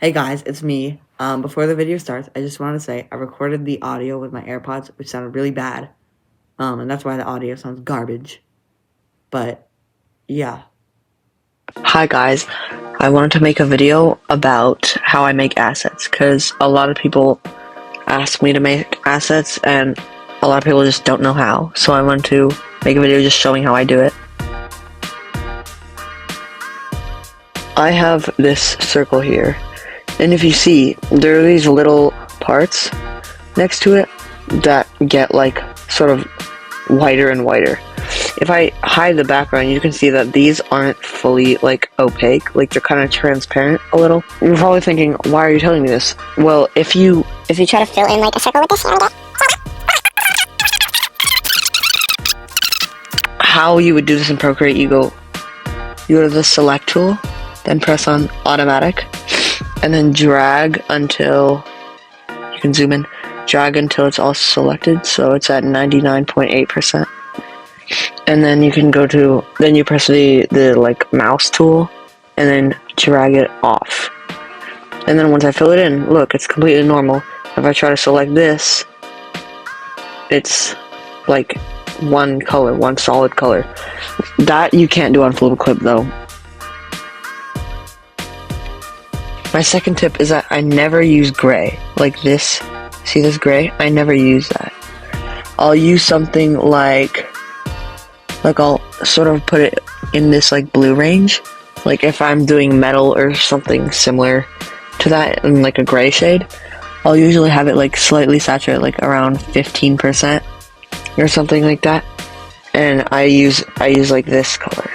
Hey guys, it's me. Before the video starts, I just want to say I recorded the audio with my AirPods, which sounded really bad. And that's why the audio sounds garbage. But, yeah. Hi guys, I wanted to make a video about how I make assets, because a lot of people ask me to make assets, and a lot of people just don't know how. So I wanted to make a video just showing how I do it. I have this circle here. And if you see, there are these little parts next to it that get like sort of whiter and whiter. If I hide the background, you can see that these aren't fully like opaque, like they're kind of transparent a little. You're probably thinking, why are you telling me this? Well, if you try to fill in like a circle with this, how you would do this in Procreate, you go to the select tool, then press on automatic, and then drag until, you can zoom in, drag until it's all selected, so it's at 99.8%. And then you can go to, then you press the like mouse tool, and then drag it off. And then once I fill it in, look, it's completely normal. If I try to select this, it's like one color, one solid color. That you can't do on Flip Clip though. My second tip is that I never use gray, like this. See this gray? I never use that. I'll use something like I'll sort of put it in this like blue range. Like if I'm doing metal or something similar to that in like a gray shade, I'll usually have it like slightly saturated, like around 15% or something like that. And I use like this color.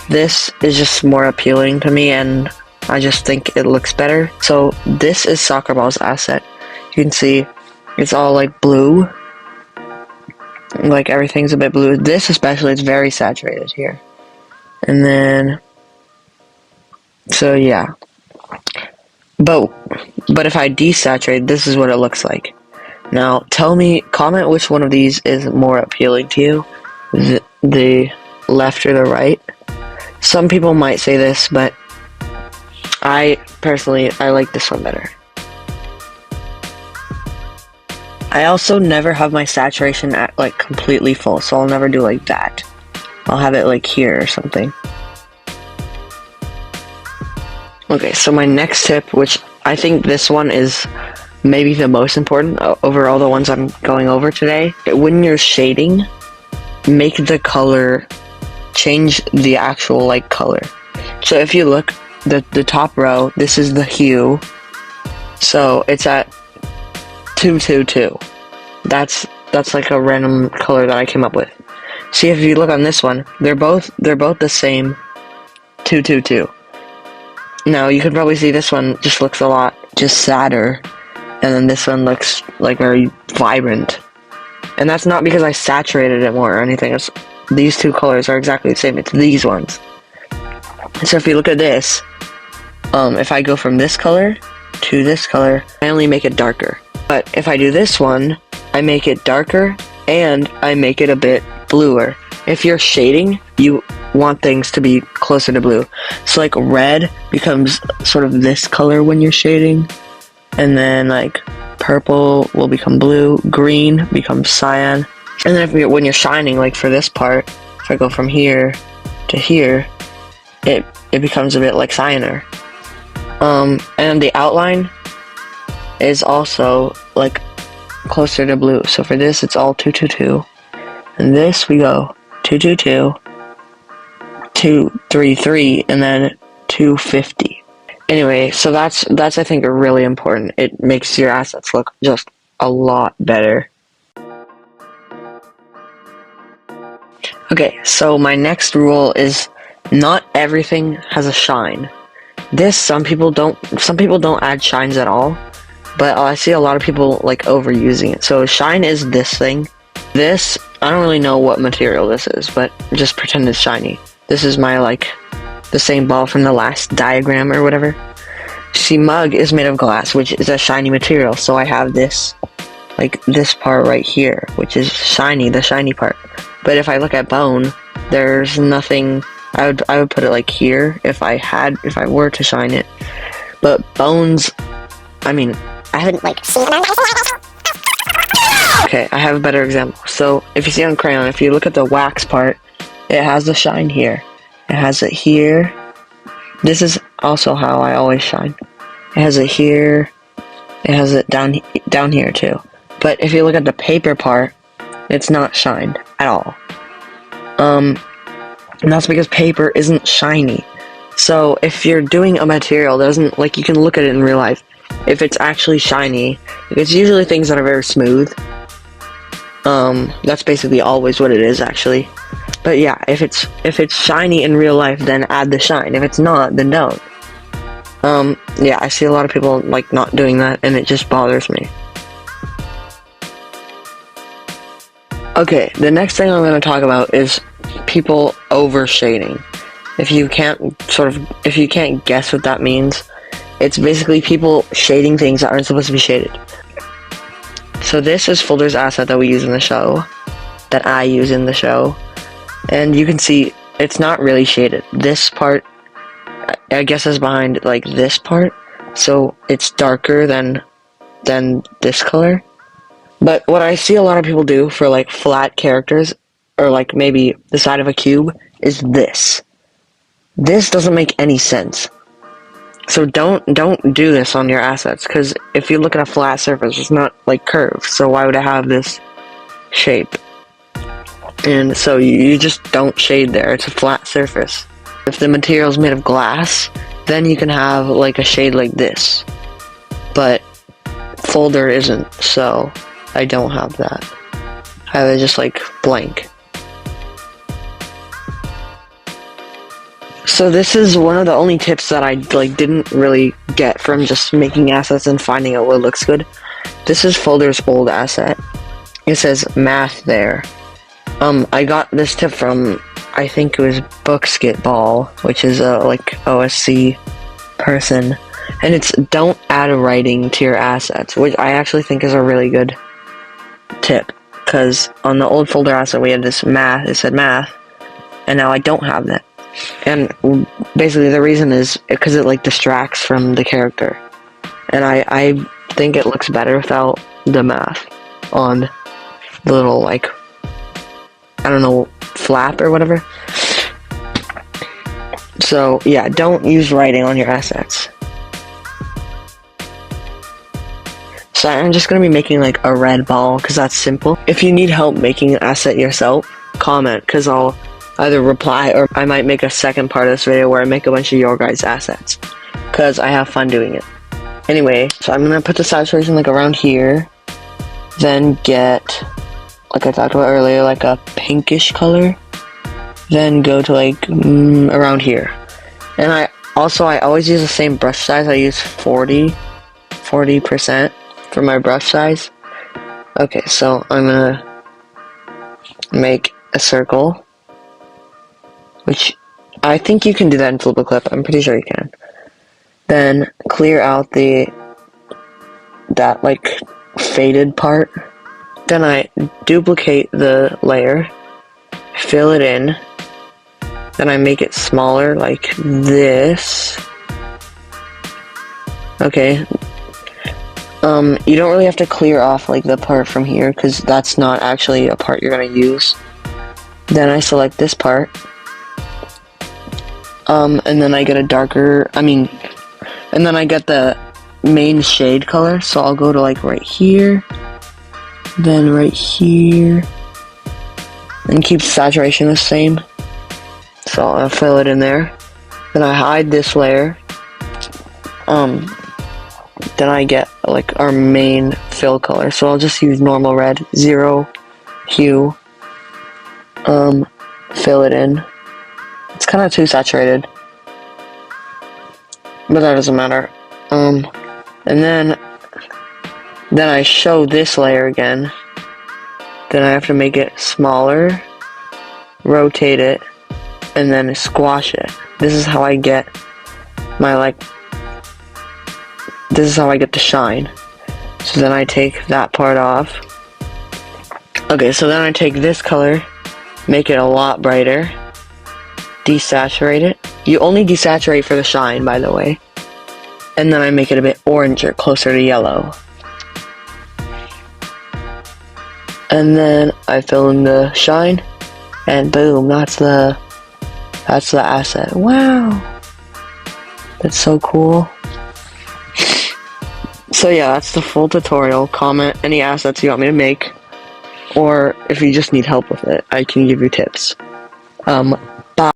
This is just more appealing to me, and I just think it looks better. So this is Soccer Ball's asset. You can see it's all like blue. Like everything's a bit blue. This especially, it's very saturated here. And then, so yeah. But if I desaturate, this is what it looks like. Now comment which one of these is more appealing to you. The left or the right. Some people might say this, but I like this one better. I also never have my saturation at like completely full, so I'll never do like that. I'll have it like here or something. Okay, so my next tip, which I think this one is maybe the most important over all the ones I'm going over today. When you're shading, make the color, change the actual like color. So if you look, the top row, this is the hue, so it's at 222. That's like a random color that I came up with. See, if you look on this one, they're both the same 222. Now you can probably see this one just looks a lot just sadder, and then this one looks like very vibrant. And that's not because I saturated it more or anything. It's, these two colors are exactly the same. It's these ones. So if you look at this, if I go from this color to this color, I only make it darker. But if I do this one, I make it darker and I make it a bit bluer. If you're shading, you want things to be closer to blue. So like red becomes sort of this color when you're shading, and then like purple will become blue, green becomes cyan. And then when you're shining, like for this part, if I go from here to here, it becomes a bit like cyaner. And the outline is also like closer to blue. So for this, it's all 222, and this we go 222, 233, and then 250. Anyway, so that's I think really important. It makes your assets look just a lot better. Okay, so my next rule is not everything has a shine. Some people don't add shines at all, but I see a lot of people like overusing it. So shine is this thing. This, I don't really know what material this is, but just pretend it's shiny. This is my like the same ball from the last diagram or whatever. See, mug is made of glass, which is a shiny material, so I have this, like this part right here, which is shiny, the shiny part. But if I look at bone, there's nothing. I would put it like here if I were to shine it. But bones, I mean, I haven't like seen them. Okay, I have a better example. So if you see on crayon, if you look at the wax part, it has the shine here. It has it here. This is also how I always shine. It has it here. It has it down here too. But if you look at the paper part, it's not shined at all. And that's because paper isn't shiny. So if you're doing a material that doesn't, like, you can look at it in real life. If it's actually shiny, it's usually things that are very smooth. That's basically always what it is, actually. But yeah, if it's shiny in real life, then add the shine. If it's not, then don't. Yeah, I see a lot of people like not doing that, and it just bothers me. Okay, the next thing I'm going to talk about is people overshading. If you can't guess what that means, it's basically people shading things that aren't supposed to be shaded. So this is Folder's asset that we use in the show, that I use in the show, and you can see it's not really shaded. This part, I guess, is behind like this part, so it's darker than this color. But what I see a lot of people do for like flat characters, or like maybe the side of a cube, is this. This doesn't make any sense. So don't do this on your assets, because if you look at a flat surface, it's not like curved, so why would it have this shape? And so you just don't shade there. It's a flat surface. If the material is made of glass, then you can have like a shade like this. But Folder isn't, so I don't have that. I have it just like blank. So this is one of the only tips that I like didn't really get from just making assets and finding out what looks good. This is Folder's old asset. It says math there. I got this tip from, I think it was Bookskitball, which is a like OSC person, and it's don't add writing to your assets, which I actually think is a really good tip, because on the old Folder asset we had this math, it said math, and now I don't have that. And basically the reason is because it like distracts from the character, and I think it looks better without the math on the little like, I don't know, flap or whatever. So yeah, don't use writing on your assets. So I'm just gonna be making like a red ball because that's simple. If you need help making an asset yourself, comment, because I'll either reply or I might make a second part of this video where I make a bunch of your guys' assets, because I have fun doing it. Anyway, so I'm gonna put the saturation like around here, then get, like I talked about earlier, like a pinkish color, then go to like around here. And I always use the same brush size. I use 40% for my brush size. Okay, so I'm gonna make a circle, which I think you can do that in Flip a Clip. I'm pretty sure you can. Then clear out that like faded part. Then I duplicate the layer, fill it in, then I make it smaller like this. Okay. You don't really have to clear off like the part from here, because that's not actually a part you're gonna use. Then I select this part. And then I get a darker, and then I get the main shade color, so I'll go to like right here, then right here, and keep saturation the same. So I'll fill it in there. Then I hide this layer. Then I get like our main fill color, so I'll just use normal red, 0 hue. Fill it in. It's kind of too saturated, but that doesn't matter. And then I show this layer again. Then I have to make it smaller, rotate it, and then squash it. This is how I get my this is how I get the shine. So then I take that part off. Okay, so then I take this color, make it a lot brighter, desaturate it. You only desaturate for the shine, by the way. and then I make it a bit oranger, closer to yellow. And then I fill in the shine, and boom, that's the asset. Wow, that's so cool. So yeah, that's the full tutorial. Comment any assets you want me to make, or if you just need help with it, I can give you tips.